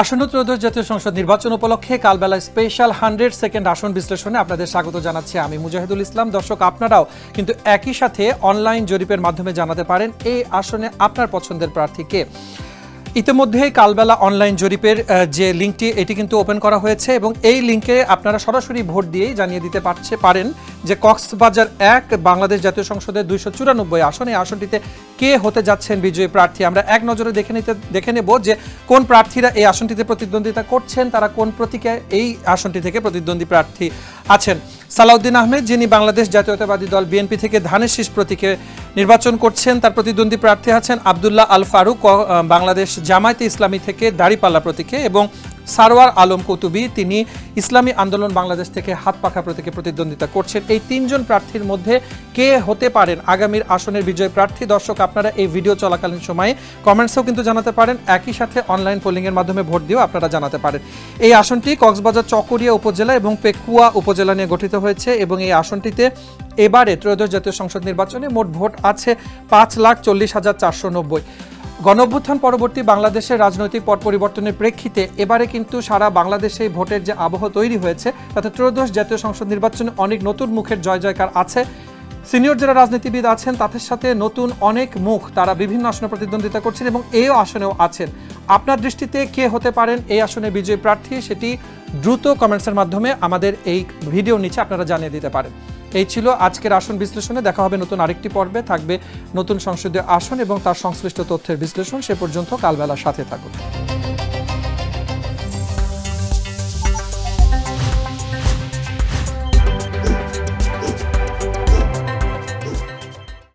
আসন্ন ত্রয়োদশ জাতীয় সংসদ নির্বাচন উপলক্ষে কালবেলা স্পেশাল 100 সেকেন্ড আসন বিশ্লেষণে আপনাদের স্বাগত জানাচ্ছি আমি মুজাহিদুল ইসলাম। দর্শক, আপনারাও কিন্তু একই সাথে অনলাইন জরিপের মাধ্যমে জানাতে পারেন এই আসনে আপনার পছন্দের প্রার্থীকে। ইতিমধ্যেই কালবেলা অনলাইন জরিপের যে লিঙ্কটি এটি কিন্তু ওপেন করা হয়েছে এবং এই লিঙ্কে আপনারা সরাসরি ভোট দিয়েই জানিয়ে দিতে পারেন যে কক্সবাজার 1 বাংলাদেশ জাতীয় সংসদের 294 আসন, এই আসনটিতে কে হতে যাচ্ছেন বিজয়ী প্রার্থী। আমরা এক নজরে দেখে নেব যে কোন প্রার্থীরা এই আসনটিতে প্রতিদ্বন্দ্বিতা করছেন, তারা কোন প্রতীকে এই আসনটি থেকে প্রতিদ্বন্দ্বী প্রার্থী আছেন। সালাউদ্দিন আহমেদ, যিনি বাংলাদেশ জাতীয়তাবাদী দল বিএনপি থেকে ধানের শীষ প্রতীকে নির্বাচন করছেন, তার প্রতিদ্বন্দ্বী প্রার্থী আছেন আব্দুল্লাহ আল ফারুক বাংলাদেশ জামায়াতে ইসলামী থেকে দাড়িপাল্লা প্রতীকে, এবং সারওয়ার আলম কুতুবী, তিনি ইসলামী আন্দোলন বাংলাদেশ থেকে হাত পাখা প্রতীকে প্রতিদ্বন্দ্বিতা করছেন। এই তিনজন প্রার্থীর মধ্যে কে হতে পারেন আগামীর আসনের বিজয় প্রার্থী? দর্শক, আপনারা এই ভিডিও চলাকালীন সময়ে কমেন্টসেও কিন্তু জানাতে পারেন, একই সাথে অনলাইন পোলিংয়ের মাধ্যমে ভোট দিয়েও আপনারা জানাতে পারেন। এই আসনটি কক্সবাজার চকরিয়া উপজেলা এবং পেকুয়া উপজেলা নিয়ে গঠিত হয়েছে এবং এই আসনটিতে এবারে ত্রয়োদশ জাতীয় সংসদ নির্বাচনে মোট ভোট আছে 5,40,490। গণঅভ্যুত্থান পরবর্তী বাংলাদেশের রাজনৈতিক পট পরিবর্তনের প্রেক্ষিতে এবারে কিন্তু সারা বাংলাদেশে ভোটের যে আবহ তৈরি হয়েছে, তাতে ত্রয়োদশ জাতীয় সংসদ নির্বাচনে অনেক নতুন মুখের জয় জয়কার আছে। সিনিয়র যারা রাজনীতিবিদ আছেন তাদের সাথে নতুন অনেক মুখ, তারা বিভিন্ন আসনে প্রতিদ্বন্দ্বিতা করছেন এবং এই আসনেও আছেন। আপনার দৃষ্টিতে কে হতে পারেন এই আসনে বিজয়ী প্রার্থী, সেটি দ্রুত কমেন্টসের মাধ্যমে আমাদের এই ভিডিওর নিচে আপনারা জানিয়ে দিতে পারেন। এই ছিল আজকের আসন বিশ্লেষণে। দেখা হবে নতুন আরেকটি পর্বে, থাকবে নতুন সংসদীয় আসন এবং তার সংশ্লিষ্ট তথ্যের বিশ্লেষণ। সে পর্যন্ত কালবেলার সাথে থাকুন।